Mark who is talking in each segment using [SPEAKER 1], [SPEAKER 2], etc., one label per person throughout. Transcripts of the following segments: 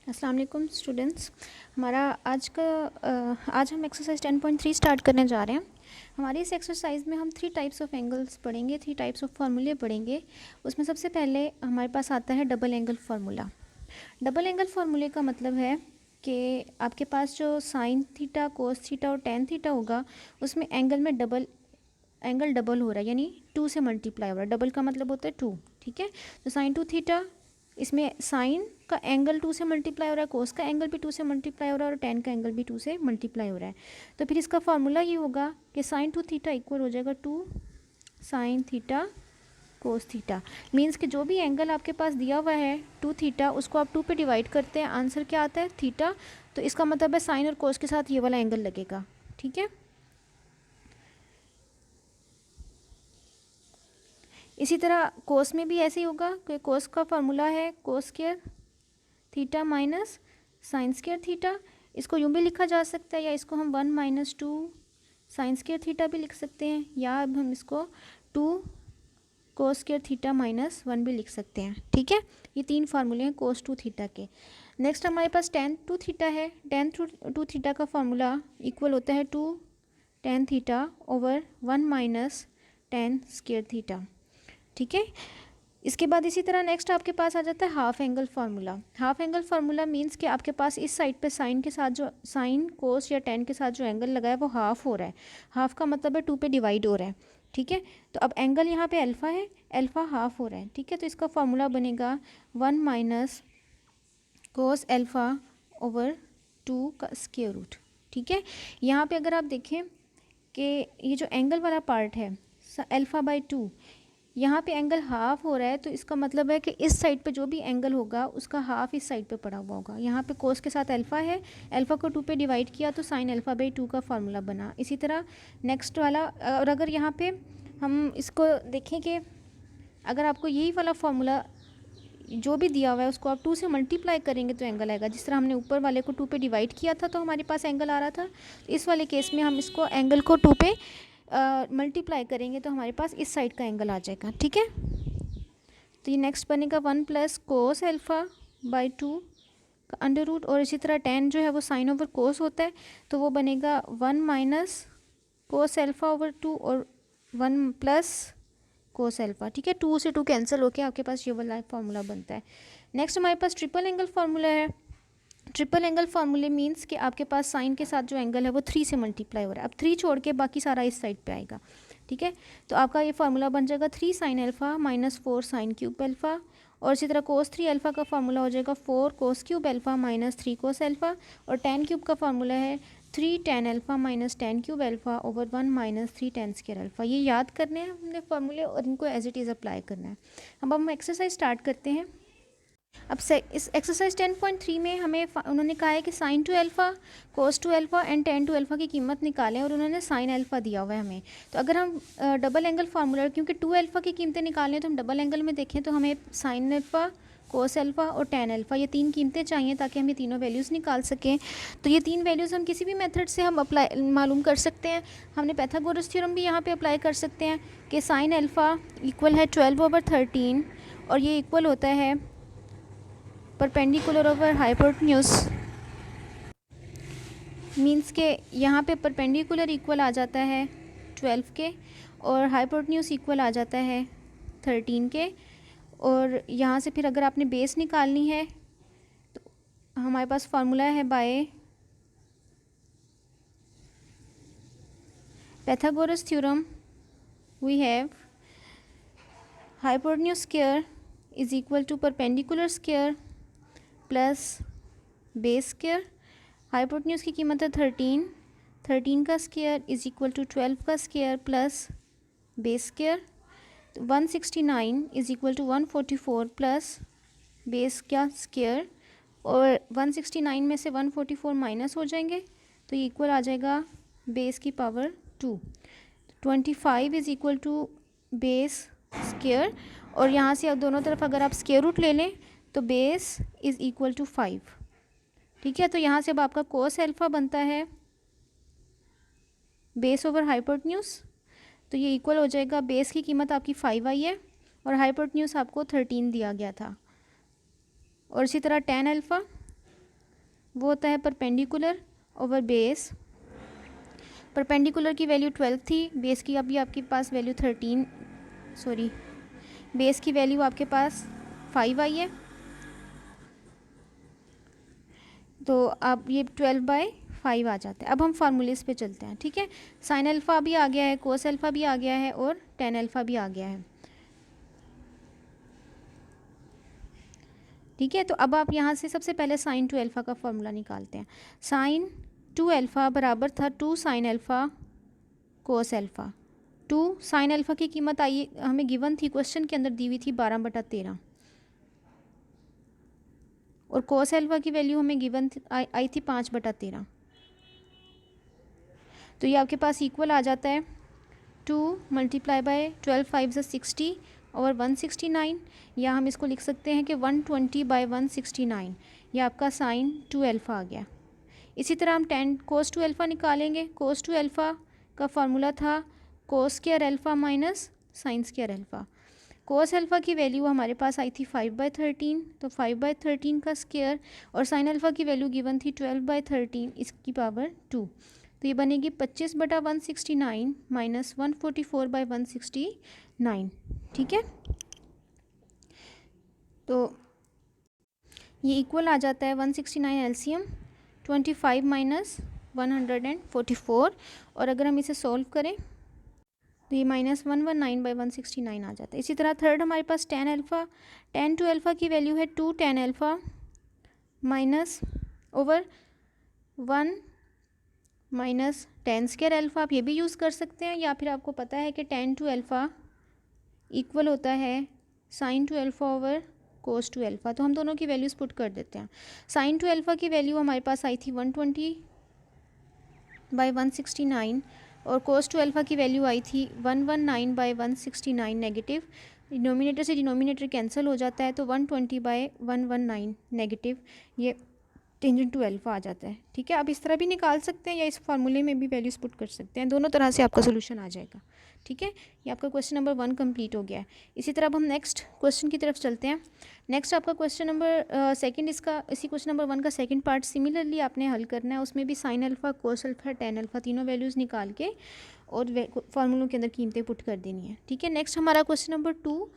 [SPEAKER 1] अस्सलाम वालेकुम स्टूडेंट्स। हमारा आज हम एक्सरसाइज 10.3 स्टार्ट करने जा रहे हैं। हमारी इस एक्सरसाइज में हम 3 टाइप्स ऑफ एंगल्स पढ़ेंगे, 3 टाइप्स ऑफ फार्मूले पढ़ेंगे। उसमें सबसे पहले हमारे पास आता है double angle formula. Double angle फार्मूले का मतलब है कि आपके पास जो साइन थीटा, कोस थीटा और टेन थीटा होगा, उसमें एंगल में एंगल डबल हो रहा है, यानी 2 से मल्टीप्लाई हो रहा है। डबल का मतलब होता है 2, ठीक है। तो साइन 2 थीटा, इसमें साइन का एंगल 2 से मल्टीप्लाई हो रहा है, कोस का एंगल भी 2 से मल्टीप्लाई हो रहा है और टेन का एंगल भी 2 से मल्टीप्लाई हो रहा है। तो फिर इसका फार्मूला ये होगा कि साइन 2 थीटा इक्वल हो जाएगा 2 sine theta cos theta. Means कि जो भी एंगल आपके पास दिया हुआ है 2 थीटा, उसको आप 2 पे डिवाइड करते हैं, आंसर क्या आता है थीटा। तो इसका मतलब है साइन और कोस के साथ ये वाला एंगल लगेगा, ठीक है। इसी तरह कोस में भी ऐसे ही होगा कि कोस का फार्मूला है cos square theta minus sine square theta. इसको यूँ भी लिखा जा सकता है, या इसको हम 1 माइनस 2 साइन स्क्वायर थीटा भी लिख सकते हैं, या अब हम इसको 2 कोस स्क्वायर थीटा माइनस 1 भी लिख सकते हैं, ठीक है। ये 3 फार्मूले हैं कोस 2 थीटा के। नेक्स्ट हमारे पास टेन 2 थीटा है। टेन 2 थीटा का फार्मूला इक्वल होता है 2 tan theta over 1 minus ten square theta, ठीक है। इसके बाद इसी तरह नेक्स्ट आपके पास आ जाता है half angle formula. Half angle formula means कि आपके पास इस साइड पे साइन के साथ जो साइन कोस या टेन के साथ जो एंगल लगा है वो हाफ हो रहा है। हाफ का मतलब है 2 पे डिवाइड हो रहा है, ठीक है। तो अब एंगल यहाँ पे अल्फ़ा है, अल्फ़ा हाफ हो रहा है, ठीक है। तो इसका फार्मूला बनेगा 1 माइनस कोस अल्फ़ा ओवर 2 का स्क्वायर रूट, ठीक है। यहाँ पे अगर आप देखें कि ये जो एंगल वाला पार्ट है अल्फ़ा बाई 2, यहाँ पे एंगल हाफ हो रहा है, तो इसका मतलब है कि इस साइड पे जो भी एंगल होगा उसका हाफ इस साइड पे पड़ा हुआ होगा। यहाँ पे कोस के साथ अल्फ़ा है, अल्फ़ा को 2 पे डिवाइड किया तो साइन अल्फ़ा बाई 2 का फार्मूला बना। इसी तरह नेक्स्ट वाला, और अगर यहाँ पे हम इसको देखें कि अगर आपको यही वाला फार्मूला जो भी दिया हुआ है उसको आप 2 से मल्टीप्लाई करेंगे तो एंगल आएगा। जिस तरह हमने ऊपर वाले को 2 पे डिवाइड किया था तो हमारे पास एंगल आ रहा था, तो इस वाले केस में हम इसको एंगल को 2 पे मल्टीप्लाई करेंगे तो हमारे पास इस साइड का एंगल आ जाएगा, ठीक है। तो ये नेक्स्ट बनेगा 1 प्लस कोस अल्फ़ा बाई 2 का अंडर रूट, और इसी तरह टेन जो है वो साइन ओवर कोस होता है, तो वो बनेगा 1 माइनस कोस अल्फ़ा ओवर 2 और 1 प्लस कोस अल्फ़ा, ठीक है। 2 से 2 कैंसिल होकर आपके पास ये वाला फार्मूला बनता है। नेक्स्ट हमारे पास ट्रिपल एंगल फार्मूला है। ट्रिपल एंगल फार्मूले मींस कि आपके पास साइन के साथ जो एंगल है वो 3 से मल्टीप्लाई हो रहा है। अब 3 छोड़ के बाकी सारा इस साइड पे आएगा, ठीक है। तो आपका ये फार्मूला बन जाएगा 3 sine alpha minus 4 sine cube alpha, और इसी तरह कोस 3 अल्फ़ा का फार्मूला हो जाएगा 4 cos cube alpha minus 3 cos alpha, और टेन क्यूब का फार्मूला है 3 tan alpha minus ten cube alpha over 1 minus 3 ten square alpha. ये याद करने हैं हमने फार्मूले और इनको एज इट इज़ अप्लाई करना है। अब हम एक्सरसाइज स्टार्ट करते हैं। अब से इस एक्सरसाइज 10.3 में हमें उन्होंने कहा है कि sine 2 alpha cos 2 alpha and tan 2 alpha की कीमत निकालें, और उन्होंने साइन अल्फ़ा दिया हुआ है हमें। तो अगर हम डबल एंगल फार्मूला, क्योंकि 2 अल्फ़ा की कीमतें निकालें तो हम डबल एंगल में देखें तो हमें साइन अल्फ़ा कोस अल्फ़ा और टेन अल्फ़ा ये 3 कीमतें चाहिए ताकि हम ये तीनों वैल्यूज़ निकाल सकें। तो ये 3 वैल्यूज़ हम किसी भी मेथड से हम अप्लाई मालूम कर सकते हैं। हमने पाइथागोरस थ्योरम भी यहाँ पे अप्लाई कर सकते हैं कि साइन अल्फ़ा इक्वल है 12/13, और ये इक्वल होता है परपेंडिकुलर ओवर हाइपोटेन्यूज। मींस के यहाँ पे परपेंडिकुलर इक्वल आ जाता है 12 के, और हाइपोटेन्यूज इक्वल आ जाता है 13 के। और यहाँ से फिर अगर आपने बेस निकालनी है तो हमारे पास फार्मूला है by Pythagoras theorem, we have hypotenuse square is equal to perpendicular square plus base square. Hypotenuse की कीमत है 13, 13 का स्क्वायर इज इक्वल टू 12 का square plus base square. 169 is equal to 144 plus base का स्क्वायर, और 169 में से 144 माइनस हो जाएंगे तो ये इक्वल आ जाएगा बेस की power 2। 25 is equal to base square, और यहाँ से अब दोनों तरफ अगर आप स्क्वायर रूट ले लें तो बेस इज़ इक्वल टू 5, ठीक है। तो यहाँ से अब आपका कोस अल्फ़ा बनता है बेस ओवर हाइपोटेन्यूज, तो ये इक्वल हो जाएगा, बेस की कीमत आपकी 5 आई है और हाइपोटेन्यूज आपको 13 दिया गया था। और इसी तरह टेन अल्फ़ा वो होता है परपेंडिकुलर ओवर बेस। परपेंडिकुलर की वैल्यू 12 थी, बेस की अभी आपके पास वैल्यू बेस की वैल्यू आपके पास 5 आई है, तो अब ये 12/5 आ जाता है। अब हम फार्मूलेस पे चलते हैं, ठीक है। साइन अल्फ़ा भी आ गया है, कोस अल्फ़ा भी आ गया है और टेन अल्फ़ा भी आ गया है, ठीक है। तो अब आप यहाँ से सबसे पहले साइन 2 अल्फ़ा का फॉर्मूला निकालते हैं। साइन 2 अल्फ़ा बराबर था 2 sine alpha cos alpha. 2 sine alpha की कीमत आई हमें गिवन थी, क्वेश्चन के अंदर दी हुई थी 12/13, और कोस अल्फ़ा की वैल्यू हमें गिवन आई थी 5/13। तो ये आपके पास इक्वल आ जाता है 2 मल्टीप्लाई बाय 12 5 से 60 और 169, या हम इसको लिख सकते हैं कि 120/169। ये आपका साइन 2 अल्फ़ा आ गया। इसी तरह हम 10 कोस 2 अल्फ़ा निकालेंगे। कोस 2 अल्फ़ा का फार्मूला था कोस square alpha minus sine square alpha. Cos alpha की वैल्यू हमारे पास आई थी 5/13, तो 5/13 का स्क्वायर, और साइन अल्फ़ा की वैल्यू गिवन थी 12/13 इसकी पावर 2, तो ये बनेगी 25/169 माइनस 144/169, ठीक है। तो ये इक्वल आ जाता है 169 एलसीएम 25 माइनस 144, और अगर हम इसे सॉल्व करें तो ये -119/169 आ जाता है। इसी तरह थर्ड हमारे पास टेन अल्फ़ा, टेन 2 अल्फ़ा की वैल्यू है 2 tan alpha minus over 1 minus ten square alpha. आप ये भी यूज़ कर सकते हैं, या फिर आपको पता है कि टेन 2 अल्फ़ा इक्वल होता है साइन 2 अल्फ़ा ओवर कोस 2 अल्फ़ा। तो हम दोनों की वैल्यूज़ पुट कर देते हैं। साइन 2 अल्फ़ा की वैल्यू हमारे पास आई थी 120/169, और कोस 2 अल्फ़ा की वैल्यू आई थी 119/169 नेगेटिव। डिनोमिनेटर से डिनोमिनेटर कैंसिल हो जाता है, तो 120/119 नेगेटिव, ये टेंजेंट टू अल्फ़ा आ जाता है, ठीक है। आप इस तरह भी निकाल सकते हैं या इस फार्मूले में भी वैल्यूज़ पुट कर सकते हैं, दोनों तरह से आपका सोल्यूशन आ जाएगा, ठीक है। ये आपका क्वेश्चन नंबर 1 कंप्लीट हो गया है। इसी तरह अब हम नेक्स्ट क्वेश्चन की तरफ चलते हैं। नेक्स्ट आपका क्वेश्चन नंबर सेकंड, इसका इसी क्वेश्चन नंबर 1 का सेकंड पार्ट सिमिलरली आपने हल करना है। उसमें भी sine alpha cos alpha tan alpha तीनों वैल्यूज़ निकाल के और फार्मूलों के अंदर कीमतें पुट कर देनी है, ठीक है। नेक्स्ट हमारा क्वेश्चन नंबर 2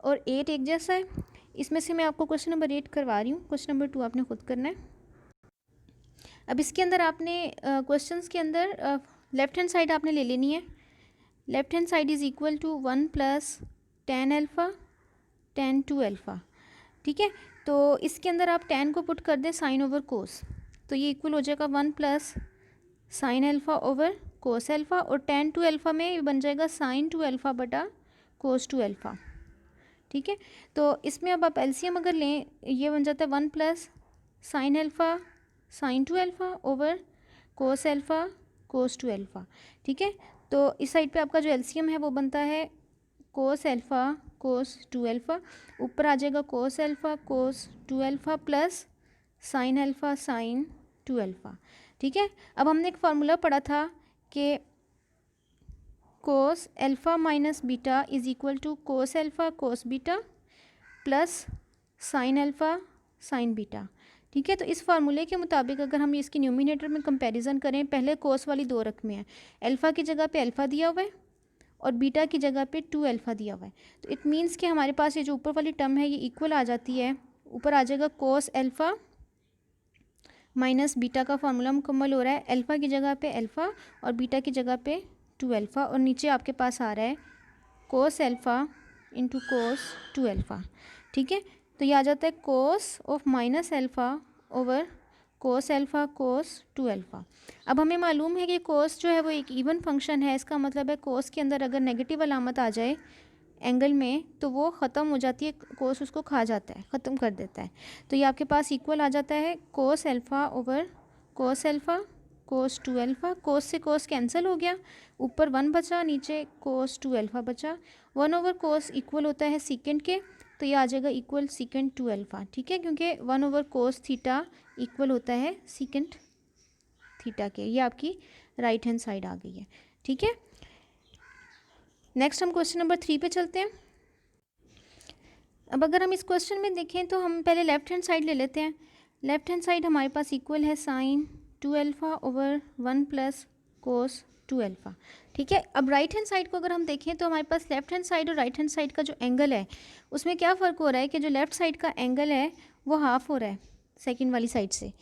[SPEAKER 1] और 8 एक जैसा है। इसमें से मैं आपको क्वेश्चन नंबर 8 करवा रही हूँ, क्वेश्चन नंबर 2 आपने खुद करना है। अब इसके अंदर आपने क्वेश्चंस के अंदर लेफ्ट हैंड साइड आपने ले लेनी है। Left hand side is equal to 1 plus tan alpha tan 2 alpha, ठीक है। तो इसके अंदर आप टेन को पुट कर दें साइन ओवर कोस, तो ये इक्वल हो जाएगा 1 plus sine alpha over cos alpha, और टेन 2 अल्फ़ा में ये बन जाएगा साइन 2 अल्फ़ा बटा कोस 2 अल्फ़ा, ठीक है। तो इसमें अब आप एलसीएम अगर लें, ये बन जाता है 1 plus sine alpha sine 2 alpha over cos alpha cos 2 alpha, ठीक है। तो इस साइड पे आपका जो एलसीएम है वो बनता है कोस अल्फ़ा कोस 2 अल्फ़ा, ऊपर आ जाएगा cos alpha cos 2 alpha plus sine alpha sine 2 alpha, ठीक है। अब हमने एक फार्मूला पढ़ा था कि cos alpha minus beta is equal to cos alpha cos beta plus sine alpha sine beta, ठीक है। तो इस फार्मूले के मुताबिक अगर हम इसकी न्यूमिनेटर में कंपैरिजन करें, पहले कोस वाली दो रकमें हैं, अल्फ़ा की जगह पे अल्फ़ा दिया हुआ है और बीटा की जगह पे 2 अल्फ़ा दिया हुआ है। तो इट मीन्स कि हमारे पास ये जो ऊपर वाली टर्म है ये इक्वल आ जाती है, ऊपर आ जाएगा कोस अल्फ़ा माइनस बीटा का फार्मूला मुकम्मल हो रहा है, अल्फ़ा की जगह पे अल्फ़ा और बीटा की जगह पे 2 अल्फ़ा, और नीचे आपके पास आ रहा है cos alpha into cos 2 alpha, ठीक है। तो ये आ जाता है cos of minus alpha over cos alpha cos 2 alpha. अब हमें मालूम है कि कोस जो है वो एक इवन फंक्शन है, इसका मतलब है कोस के अंदर अगर नेगेटिव अलामत आ जाए एंगल में तो वो ख़त्म हो जाती है, कोस उसको खा जाता है, ख़त्म कर देता है। तो ये आपके पास इक्वल आ जाता है cos alpha over cos alpha cos 2 alpha, cos से कोस कैंसिल हो गया, ऊपर 1 बचा, नीचे कोस 2 अल्फ़ा बचा, 1 ओवर कोस इक्वल होता है सीकेंड के, तो ये आ जाएगा इक्वल सीकेंड 2 अल्फ़ा, ठीक है, क्योंकि 1 ओवर कोस थीटा इक्वल होता है सीकेंड थीटा के। ये आपकी राइट हैंड साइड आ गई है, ठीक है। नेक्स्ट हम क्वेश्चन नंबर 3 पे चलते हैं। अब अगर हम इस क्वेश्चन में देखें तो हम पहले लेफ्ट हैंड साइड ले लेते हैं। लेफ्ट हैंड साइड हमारे पास इक्वल है sine 2 alpha over 1 plus cos 2 alpha. ठीक है, अब राइट हैंड साइड को अगर हम देखें तो हमारे पास लेफ्ट हैंड साइड और राइट हैंड साइड का जो एंगल है उसमें क्या फ़र्क हो रहा है कि जो लेफ़्ट साइड का एंगल है वो हाफ़ हो रहा है सेकंड वाली साइड से,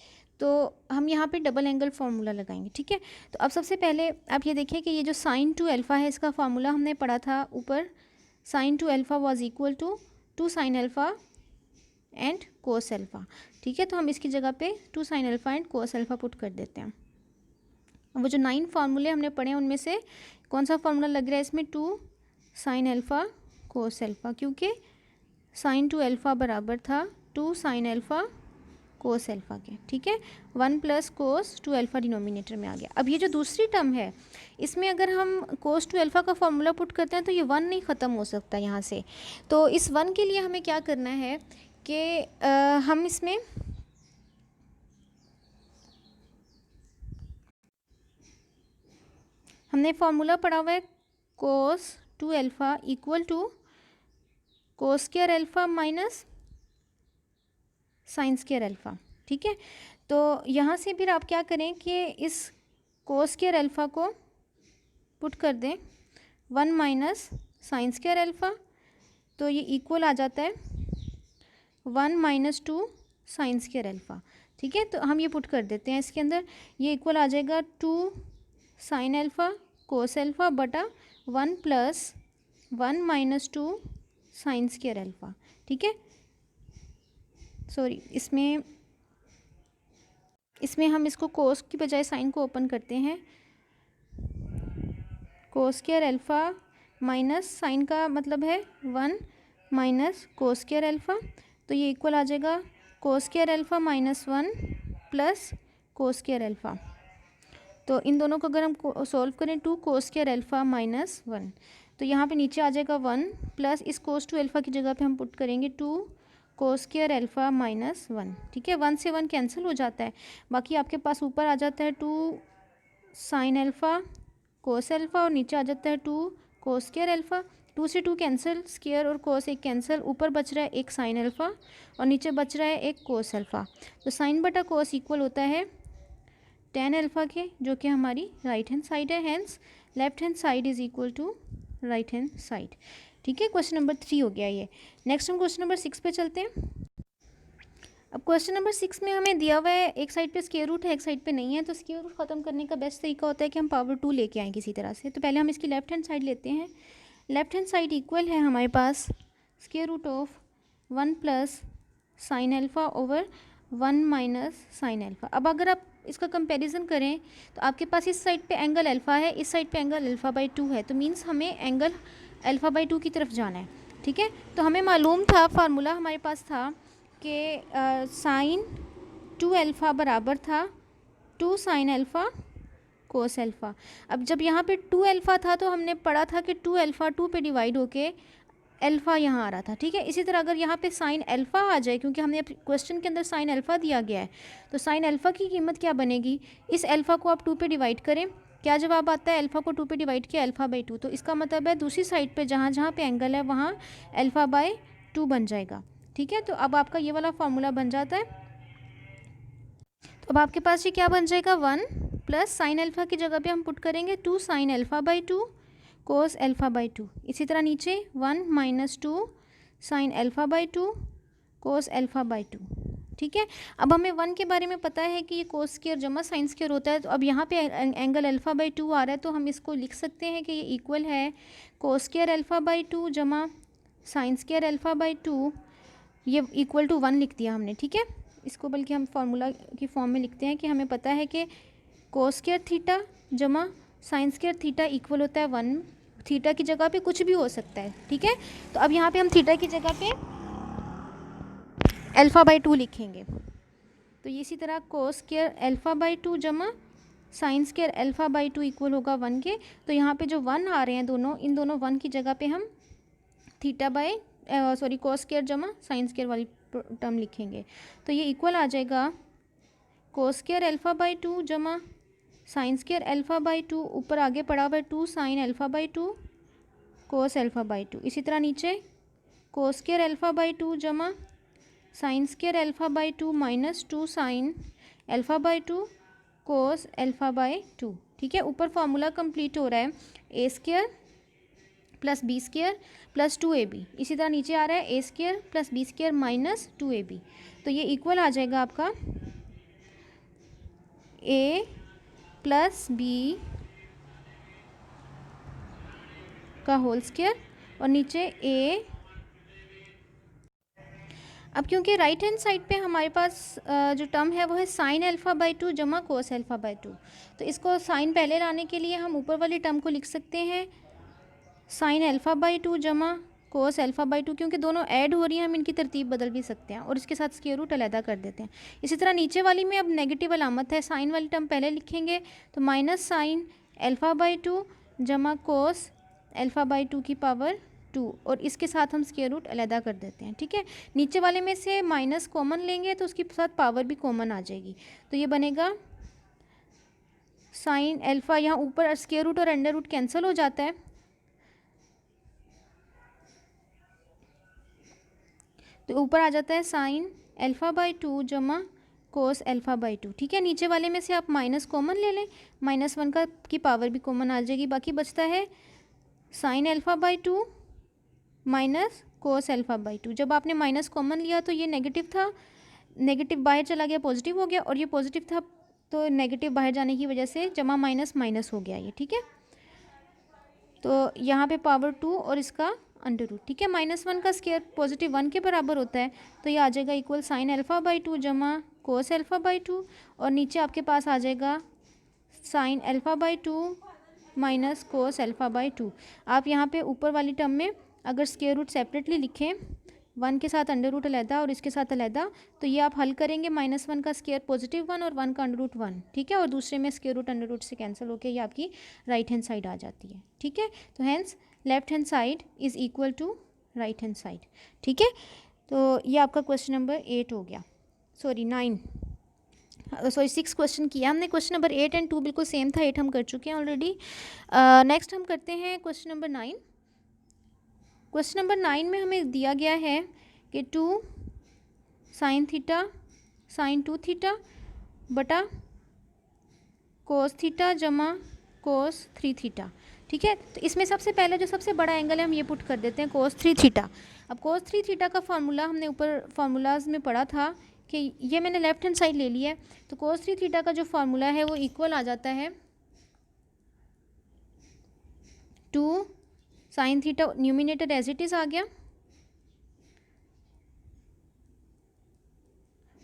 [SPEAKER 1] तो हम यहाँ पे डबल एंगल फार्मूला लगाएंगे। ठीक है, तो अब सबसे पहले आप ये देखिए कि ये जो साइन 2 अल्फ़ा है इसका फार्मूला हमने पढ़ा था ऊपर, sine 2 alpha was equal to 2 sine alpha and cos alpha. ठीक है, तो हम इसकी जगह पे 2 sine alpha and cos alpha put कर देते हैं। वो जो 9 फार्मूले हमने पढ़े उनमें से कौन सा फार्मूला लग रहा है इसमें, 2 साइन अल्फ़ा कोस अल्फ़ा, क्योंकि साइन 2 अल्फ़ा बराबर था 2 साइन अल्फ़ा कोस अल्फ़ा के। ठीक है, 1 प्लस कोस 2 अल्फ़ा डिनोमिनेटर में आ गया। अब ये जो दूसरी टर्म है इसमें अगर हम कोस 2 अल्फ़ा का फार्मूला पुट करते हैं तो ये 1 नहीं ख़त्म हो सकता यहाँ से, तो इस 1 के लिए हमें क्या करना है कि हम इसमें हमने फार्मूला पढ़ा हुआ है cos 2 alpha equal to cos square alpha minus sine square alpha. ठीक है, तो यहाँ से फिर आप क्या करें कि इस कोस स्क्वायर अल्फ़ा को पुट कर दें 1 माइनस साइन स्क्वायर अल्फ़ा, तो ये इक्वल आ जाता है 1 माइनस 2 साइन स्क्वायर अल्फ़ा। ठीक है, तो हम ये पुट कर देते हैं इसके अंदर, ये इक्वल आ जाएगा 2 साइन अल्फ़ा कोस अल्फ़ा बटा 1 plus 1 minus 2 sign square alpha. ठीक है, सॉरी इसमें हम इसको कोस की बजाय साइन को ओपन करते हैं, cos square alpha minus sine का मतलब है 1 माइनस कोस स्क्वायर अल्फ़ा, तो ये इक्वल आ जाएगा कोस स्क्वायर अल्फ़ा माइनस 1 प्लस कोस स्क्वायर अल्फ़ा। तो इन दोनों को अगर हम सॉल्व करें 2 कोस स्क्वायर अल्फ़ा माइनस 1, तो यहाँ पे नीचे आ जाएगा 1 प्लस इस कोस 2 अल्फ़ा की जगह पे हम पुट करेंगे 2 कोस स्क्वायर अल्फ़ा माइनस 1। ठीक है, 1 से 1 कैंसिल हो जाता है, बाकी आपके पास ऊपर आ जाता है 2 साइन अल्फ़ा कोस अल्फ़ा और नीचे आ जाता है 2 कोस स्क्वायर अल्फ़ा। 2 से 2 कैंसिल, स्क्वायर और कोस एक कैंसिल, ऊपर बच रहा है एक साइन अल्फ़ा और नीचे बच रहा है एक कोस अल्फ़ा। तो साइन बटा कोस इक्वल होता है tan अल्फ़ा के, जो कि हमारी राइट हैंड साइड है, hence left hand side is equal to right hand side. ठीक है, क्वेश्चन नंबर 3 हो गया ये। नेक्स्ट हम क्वेश्चन नंबर 6 पे चलते हैं। अब क्वेश्चन नंबर 6 में हमें दिया हुआ है एक साइड पे स्क्वायर रूट है एक साइड पे नहीं है, तो स्क्वायर रूट ख़त्म करने का बेस्ट तरीका होता है कि हम पावर 2 लेके आएँ किसी तरह से। तो पहले हम इसकी लेफ्ट हैंड साइड लेते हैं, लेफ्ट हैंड साइड इक्वल है हमारे पास square root of 1 plus sine alpha over 1 minus sine alpha. अब अगर आप इसका कंपैरिजन करें तो आपके पास इस साइड पे एंगल अल्फ़ा है, इस साइड पे एंगल अल्फ़ा बाई 2 है, तो मीन्स हमें एंगल अल्फ़ा बाई 2 की तरफ जाना है। ठीक है, तो हमें मालूम था, फार्मूला हमारे पास था कि साइन 2 अल्फ़ा बराबर था 2 साइन अल्फ़ा कोस अल्फ़ा। अब जब यहाँ पे 2 अल्फ़ा था तो हमने पढ़ा था कि 2 अल्फ़ा 2 पे डिवाइड होके अल्फ़ा यहाँ आ रहा था। ठीक है, इसी तरह अगर यहाँ पे साइन अल्फ़ा आ जाए, क्योंकि हमने क्वेश्चन के अंदर साइन अल्फ़ा दिया गया है, तो साइन अल्फ़ा की कीमत क्या बनेगी, इस अल्फ़ा को आप 2 पे डिवाइड करें, क्या जवाब आता है, अल्फ़ा को 2 पे डिवाइड किया अल्फ़ा बाई 2, तो इसका मतलब है दूसरी साइड पे जहाँ जहाँ पे एंगल है वहाँ अल्फ़ा बाई 2 बन जाएगा। ठीक है, तो अब आपका ये वाला फार्मूला बन जाता है। तो अब आपके पास ये क्या बन जाएगा, 1 प्लस साइन अल्फ़ा की जगह पे हम पुट करेंगे 2 sine alpha by 2 cos alpha by 2। इसी तरह नीचे 1 minus 2 sine alpha by 2 cos alpha by 2। ठीक है, अब हमें 1 के बारे में पता है कि ये कोस स्क्वायर जमा साइन स्क्वायर होता है, तो अब यहाँ पे एंगल अल्फ़ा बाई 2 आ रहा है, तो हम इसको लिख सकते हैं कि ये इक्वल है कोस स्क्वायर अल्फ़ा बाई 2 जमा साइन स्क्वायर अल्फ़ा बाई 2, ये इक्वल टू 1 लिख दिया हमने। ठीक है, इसको बल्कि हम फार्मूला की फॉर्म में लिखते हैं कि हमें पता है कि कोस स्क्वायर थीटा जमा साइन स्क्वायर थीटा इक्वल होता है 1, थीटा की जगह पे कुछ भी हो सकता है। ठीक है, तो अब यहाँ पे हम थीटा की जगह पे अल्फ़ा बाई 2 लिखेंगे, तो इसी तरह कोस स्क्वायर अल्फ़ा बाई 2 जमा sine square alpha by 2 equal होगा 1 के। तो यहाँ पे जो 1 आ रहे हैं दोनों, इन दोनों 1 की जगह पे हम थीटा बाई कोस स्क्वायर जमा साइन स्क्वायर वाली टर्म लिखेंगे, तो ये इक्वल आ जाएगा कोस स्क्वायर अल्फ़ा बाई 2 जमा साइन स्क्वायर अल्फ़ा बाई 2, ऊपर आगे पड़ा हुआ है 2 sine alpha by 2 cos alpha by 2। इसी तरह नीचे कोस स्क्वायर अल्फ़ा बाई 2 जमा sine square alpha by 2 minus 2 sine alpha by 2 cos alpha by 2। ठीक है, ऊपर फॉर्मूला कंप्लीट हो रहा है, a square plus b square plus 2ab। इसी तरह नीचे आ रहा है a square plus b square minus 2ab। तो ये इक्वल आ जाएगा आपका ए प्लस बी का होल स्क्वायर और नीचे ए। अब क्योंकि राइट हैंड साइड पे हमारे पास जो टर्म है वो है साइन अल्फ़ा बाई 2 जमा कोस अल्फ़ा बाई 2, तो इसको साइन पहले लाने के लिए हम ऊपर वाली टर्म को लिख सकते हैं साइन अल्फ़ा बाई 2 जमा कोस अल्फ़ा बाई 2। क्योंकि दोनों ऐड हो रही हैं हम इनकी तरतीब बदल भी सकते हैं और इसके साथ स्क्वायर रूट अलहदा कर देते हैं। इसी तरह नीचे वाली में अब नेगेटिव अलामत है, साइन वाली टर्म पहले लिखेंगे तो माइनस साइन अल्फ़ा बाई 2 जमा कोस अल्फ़ा बाई 2 की पावर 2 और इसके साथ हम स्क्वायर रूट अलहदा कर देते हैं। ठीक है, नीचे वाले में से माइनस कॉमन लेंगे तो उसके साथ पावर भी कॉमन आ जाएगी, तो ये बनेगा साइन अल्फ़ा, यहाँ ऊपर स्क्वायर रूट और अंडर रूट कैंसिल हो जाता है, तो ऊपर आ जाता है साइन अल्फ़ा बाई 2 जमा कोस अल्फ़ा बाई 2। ठीक है, नीचे वाले में से आप माइनस कॉमन ले लें, -1 का की पावर भी कॉमन आ जाएगी, बाकी बचता है sign alpha by 2 minus cos alpha by 2। जब आपने माइनस कॉमन लिया तो ये नेगेटिव था, नेगेटिव बाहर चला गया पॉजिटिव हो गया, और ये पॉजिटिव था तो नेगेटिव बाहर जाने की वजह से जमा माइनस माइनस हो गया ये। ठीक है, तो यहाँ पे पावर 2 और इसका अंडर रूट। ठीक है, -1 का स्क्वायर पॉजिटिव 1 के बराबर होता है, तो ये आ जाएगा इक्वल साइन अल्फ़ा बाई 2 जमा कोस अल्फ़ा बाई 2, और नीचे आपके पास आ जाएगा sign alpha by 2 minus cos alpha by 2। आप यहाँ पे ऊपर वाली टर्म में अगर स्क्वायर रूट सेपरेटली लिखें, 1 के साथ अंडर रूट अलहदा और इसके साथ अलहदा, तो ये आप हल करेंगे -1 का स्क्वायर पॉजिटिव 1 और 1 का अंडर रूट 1। ठीक है, और दूसरे में स्क्वायर रूट अंडर रूट से कैंसिल होकर ये आपकी राइट हैंड साइड आ जाती है। ठीक है, तो hence left hand side is equal to right hand side. ठीक है, तो ये आपका क्वेश्चन नंबर 8 हो गया, सॉरी 9, सॉरी 6 क्वेश्चन किया हमने। क्वेश्चन नंबर 8 एंड 2 बिल्कुल सेम था, 8 हम कर चुके हैं ऑलरेडी। नेक्स्ट हम करते हैं क्वेश्चन नंबर 9। क्वेश्चन नंबर 9 में हमें दिया गया है कि 2 साइन थीटा साइन 2 थीटा बटा कोस थीटा जमा कोस 3 थीटा। ठीक है, तो इसमें सबसे पहले जो सबसे बड़ा एंगल है हम ये पुट कर देते हैं कोस 3 थीटा। अब कोस 3 थीटा का फार्मूला हमने ऊपर फार्मूलाज में पढ़ा था कि ये मैंने लेफ्ट हैंड साइड ले लिया है, तो कोस 3 थीटा का जो फार्मूला है वो इक्वल आ जाता है 2 sine theta, numerator as it is आ गया,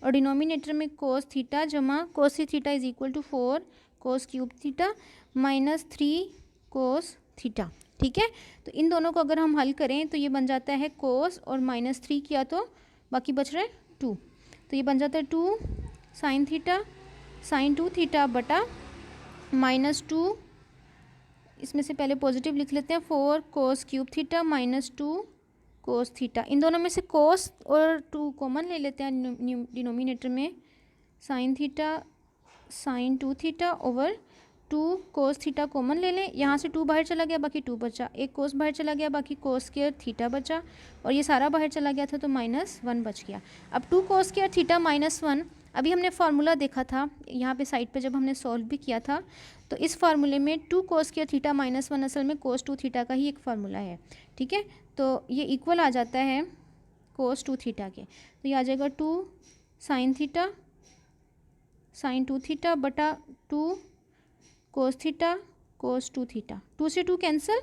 [SPEAKER 1] और डिनोमिनेटर में कोस थीटा जमा cos 3 theta is equal to 4 cos cube theta minus 3 cos theta. ठीक है, तो इन दोनों को अगर हम हल करें तो ये बन जाता है कोस और -3 किया तो बाकी बच रहा है 2, तो ये बन जाता है 2 साइन थीटा साइन 2 थीटा बटा -2, इसमें से पहले पॉजिटिव लिख लेते हैं, 4 cos cube theta minus 2 cos theta. इन दोनों में से कोस और 2 कॉमन ले लेते हैं डिनोमिनेटर में, sine theta sine 2 theta over 2 cos theta common ले लें, यहाँ से 2 बाहर चला गया बाकी 2 बचा, एक कोस बाहर चला गया बाकी कोस स्क्वायर थीटा बचा, और ये सारा बाहर चला गया था तो -1 बच गया। अब 2 कोस स्क्वायर थीटा -1, अभी हमने फार्मूला देखा था यहाँ पे साइड पे जब हमने सॉल्व भी किया था, तो इस फार्मूले में 2 कोस स्क्वायर थीटा -1 असल में कोस 2 थीटा का ही एक फार्मूला है। ठीक है, तो ये इक्वल आ जाता है कोस 2 थीटा के, तो ये आ जाएगा 2 साइन थीटा साइन 2 थीटा बटा 2 कोस थीटा कोस 2 थीटा, 2 से 2 कैंसिल।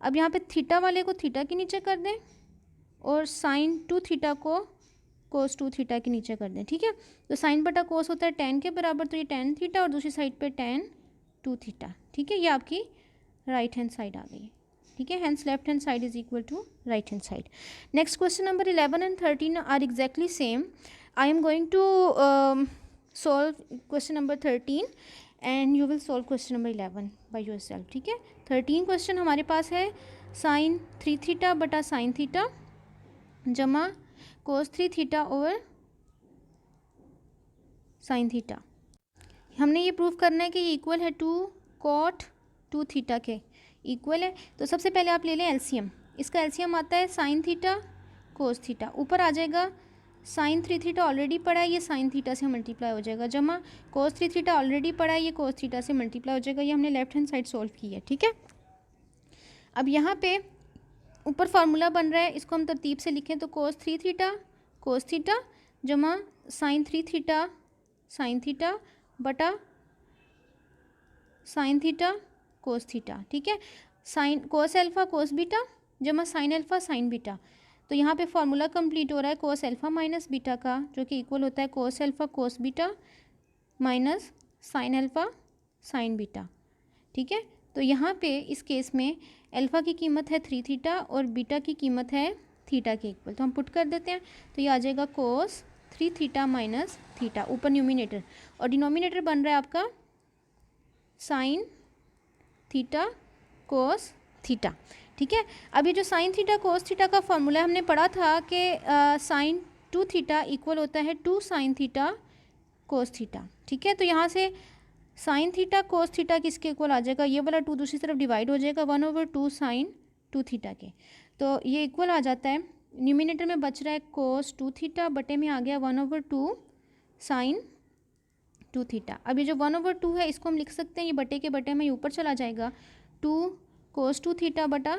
[SPEAKER 1] अब यहाँ पे थीटा वाले को थीटा के नीचे कर दें और साइन 2 थीटा को कोस 2 थीटा के नीचे कर दें। ठीक है, तो साइन बटा कोस होता है tan के बराबर, तो ये tan थीटा और दूसरी साइड पे tan 2 थीटा। ठीक है, ये आपकी राइट हैंड साइड आ गई। ठीक है, hence left hand side is equal to right hand side. Next question number 11 and 13 are exactly same. I am going to solve question number 13 and you will solve question number 11 by yourself. ठीक है, 13 question हमारे पास है sine 3 theta बटा sine theta जमा cos 3 theta over sine theta. हमने ये prove करना है कि ये इक्वल है 2 कॉट 2 थीटा के इक्वल है। तो सबसे पहले आप ले लें एलसीएम, इसका एलसीएम आता है साइन थीटा कोस थीटा, ऊपर आ जाएगा साइन 3 थीटा ऑलरेडी पड़ा है, ये साइन थीटा से मल्टीप्लाई हो जाएगा, जमा कोस 3 थीटा ऑलरेडी पड़ा है, ये कोस थीटा से मल्टीप्लाई हो जाएगा। ये हमने लेफ्ट हैंड साइड सॉल्व की है, ठीक है। अब यहाँ पे ऊपर फार्मूला बन रहा है, इसको हम तरतीब से लिखें तो कोस 3 थीटा कोस थीटा जमा साइन 3 थीटा साइन थीटा बटा साइन थीटा कोस थीटा, ठीक है। Sine cos alpha cos beta जमा साइन अल्फ़ा साइन बीटा। तो यहाँ पे फार्मूला कंप्लीट हो रहा है कोस अल्फ़ा माइनस बीटा का, जो कि इक्वल होता है cos alpha cos beta minus sine alpha sine beta, ठीक है। तो यहाँ पे इस केस में अल्फ़ा की कीमत है 3 थीटा और बीटा की कीमत है थीटा के इक्वल, तो हम पुट कर देते हैं। तो ये आ जाएगा कोस 3 थीटा माइनस थीटा ऊपर न्यूमिनेटर, और डिनोमिनेटर बन रहा है आपका साइन थीटा कोस थीटा, ठीक है। अब ये जो साइन थीटा कोस थीटा का फॉर्मूला हमने पढ़ा था कि साइन 2 थीटा इक्वल होता है 2 साइन थीटा कोस थीटा, ठीक है। तो यहाँ से साइन थीटा कोस थीटा किसके इक्वल आ जाएगा, ये वाला 2 दूसरी तरफ डिवाइड हो जाएगा 1/2 साइन 2 थीटा के, तो ये इक्वल आ जाता है। न्यूमिनेटर में बच रहा है कोस 2 थीटा, बटे में आ गया 1/2 साइन 2 थीटा। अब ये जो 1/2 है इसको हम लिख सकते हैं, ये बटे के बटे में ये ऊपर चला जाएगा 2 कोस 2 थीटा बटा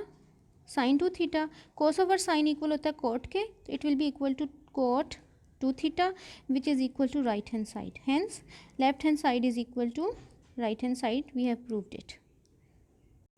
[SPEAKER 1] sine 2 theta. Cos over sine equal होता है कोट के, तो it will be equal to cot 2 theta which is equal to right hand side, hence left hand side is equal to right hand side, we have proved it.